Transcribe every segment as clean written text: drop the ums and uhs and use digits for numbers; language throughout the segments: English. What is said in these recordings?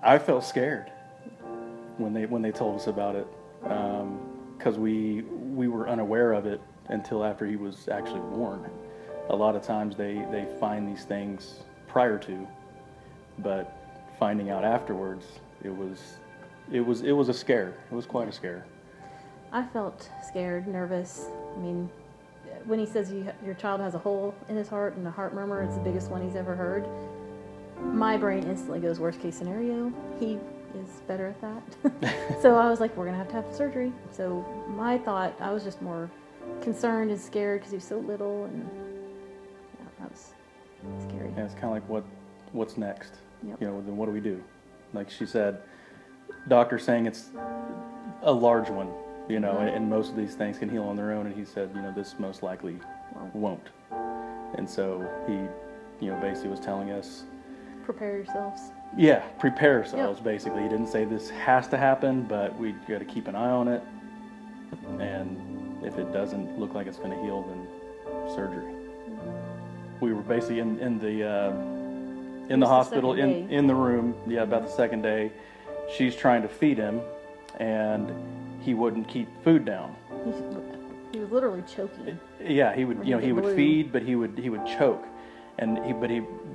I felt scared when they told us about it, because we were unaware of it until after he was actually born. A lot of times they find these things prior to, but finding out afterwards, it was a scare. It was quite a scare. I felt scared, nervous. I mean, when he says your child has a hole in his heart and a heart murmur, it's the biggest one he's ever heard. My brain instantly goes worst case scenario. He is better at that. So I was like, we're going to have surgery. So my thought, I was just more concerned and scared because he was so little, and yeah, that was scary. Yeah, it's kind of like what's next? Yep. You know, then what do we do? Like she said, doctor saying it's a large one, you know, and most of these things can heal on their own. And he said, you know, this most likely won't. And so he, you know, basically was telling us, prepare yourselves. Yeah, prepare ourselves, basically. He didn't say this has to happen, but we got to keep an eye on it. And if it doesn't look like it's going to heal, then surgery. We were basically in the hospital, in the room, about the second day. She's trying to feed him, and he wouldn't keep food down. He was literally choking. Yeah, he would, he would feed, but he would choke. And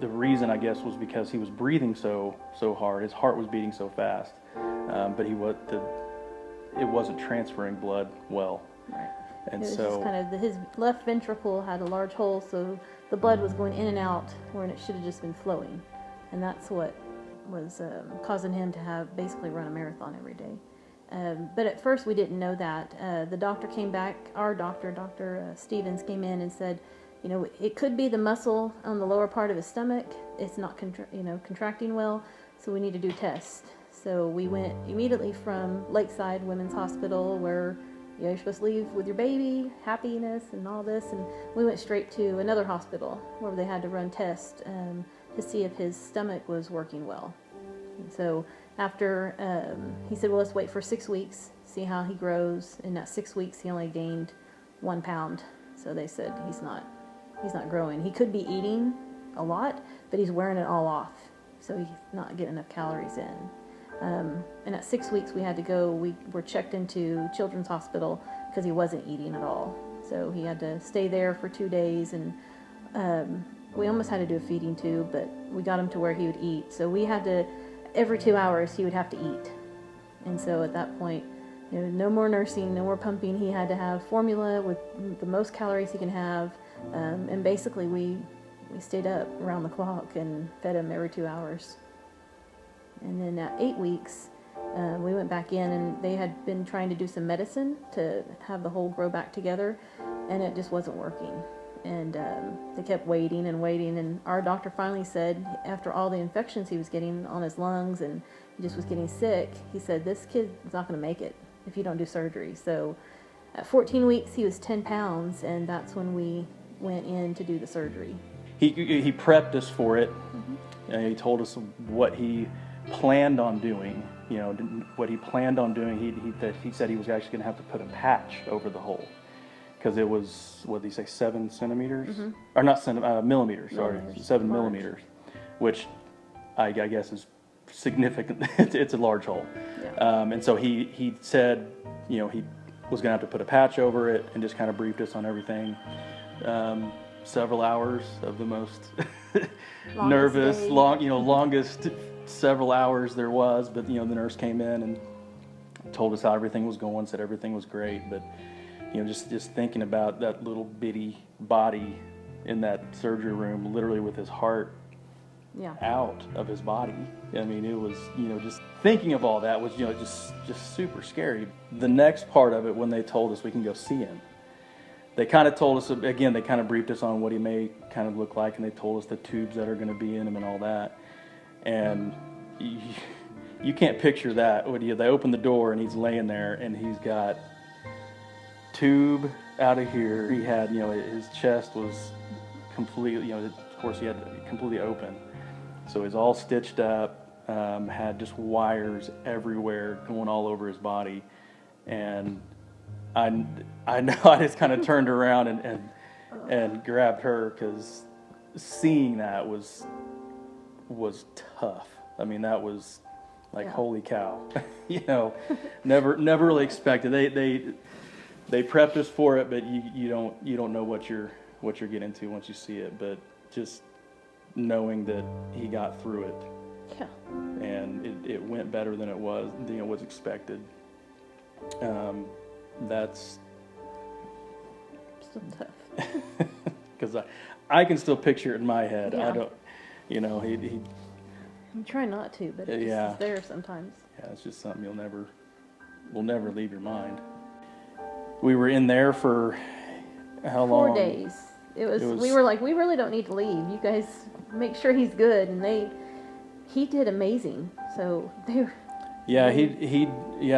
the reason, I guess, was because he was breathing so hard. His heart was beating so fast, but it wasn't transferring blood well. Right. And it was so just kind of his left ventricle had a large hole, so the blood was going in and out where it should have just been flowing, and that's what was causing him to basically run a marathon every day. But at first we didn't know that. The doctor came back. Our doctor, Dr. Stevens, came in and said, you know, it could be the muscle on the lower part of his stomach. It's not contracting well, so we need to do tests. So we went immediately from Lakeside Women's Hospital, where you're supposed to leave with your baby, happiness and all this, and we went straight to another hospital where they had to run tests to see if his stomach was working well. And so after, he said, well, let's wait for 6 weeks, see how he grows. In that 6 weeks, he only gained 1 pound. So they said he's not growing. He could be eating a lot, but he's wearing it all off, so he's not getting enough calories in. And at 6 weeks we had to go, we were checked into Children's Hospital because he wasn't eating at all. So he had to stay there for 2 days, and we almost had to do a feeding tube, but we got him to where he would eat. So we had to, every 2 hours he would have to eat. And so at that point, no more nursing, no more pumping. He had to have formula with the most calories he can have. And basically we stayed up around the clock and fed him every 2 hours. And then at 8 weeks, we went back in, and they had been trying to do some medicine to have the hole grow back together, and it just wasn't working. And they kept waiting, and our doctor finally said, after all the infections he was getting on his lungs and he just was getting sick, he said, this kid is not going to make it if you don't do surgery. So at 14 weeks, he was 10 pounds, and that's when we went in to do the surgery. He prepped us for it, and he told us what he planned on doing. What he planned on doing. He said he was actually going to have to put a patch over the hole because it was, what did he say, 7 centimeters? Or not millimeters, sorry, 7 millimeters, which I guess is significant. It's a large hole. Yeah. And so he said, he was going to have to put a patch over it, and just kind of briefed us on everything. Several hours of the most nervous, longest several hours there was. But the nurse came in and told us how everything was going, said everything was great. But just thinking about that little bitty body in that surgery room, literally with his heart out of his body. I mean, it was, just thinking of all that was, just super scary. The next part of it, when they told us we can go see him, they kind of told us, again, they kind of briefed us on what he may kind of look like, and they told us the tubes that are going to be in him and all that. And you can't picture that. They open the door, and he's laying there, and he's got tube out of here. He had, his chest was completely, of course he had completely open. So he's all stitched up, had just wires everywhere going all over his body. And I know I just kind of turned around and grabbed her, because seeing that was tough. I mean, that was Like, Yeah. holy cow, you know, never really expected. They prepped us for it, but you don't know what you're getting into once you see it. But just knowing that he got through it, Yeah. and it went better than it was expected. That's Still tough. because I can still picture it in my head. Yeah. I don't, you know, he I'm trying not to, but it just Yeah. is there sometimes. yeah, it's just something will never leave your mind. We were in there for how long? 4 days. It was. It was- We were like, we really don't need to leave. You guys make sure he's good, and he did amazing. So Yeah,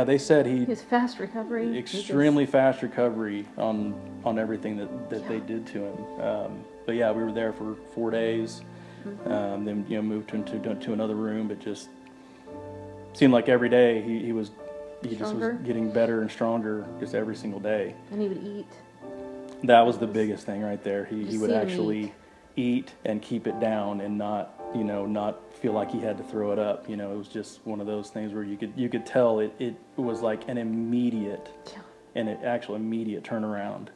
they said he was fast recovery. He just- extremely fast recovery on everything that they Yeah. did to him. But yeah, we were there for 4 days. Then moved to another room, but just seemed like every day he just was Stronger. getting better and stronger just every single day. and he would eat. That was the biggest thing right there. He Just would see him actually eat and keep it down and not feel like he had to throw it up. It was just one of those things where you could tell it was like an immediate Yeah. immediate turnaround.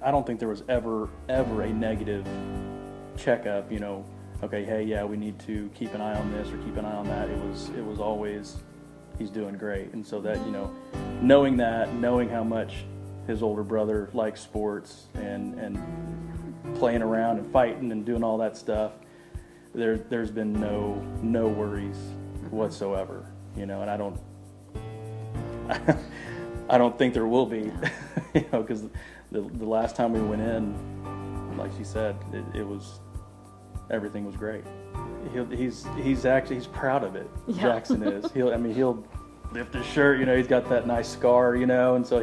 I don't think there was ever a negative checkup, okay, hey, yeah, we need to keep an eye on this or keep an eye on that. It was always, he's doing great. And so that, knowing how much his older brother likes sports and playing around and fighting and doing all that stuff, there's been no worries whatsoever, and I don't think there will be, because the last time we went in, like she said, everything was great. He's proud of it. Yeah. Jackson is. He'll lift his shirt. He's got that nice scar. And so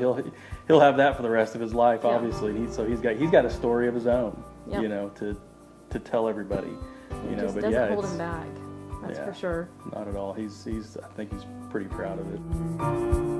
he'll have that for the rest of his life. Yeah. Obviously, he's got a story of his own. Yeah. To tell everybody. It just but doesn't yeah, hold him back. That's yeah. for sure. Not at all. I think he's pretty proud of it.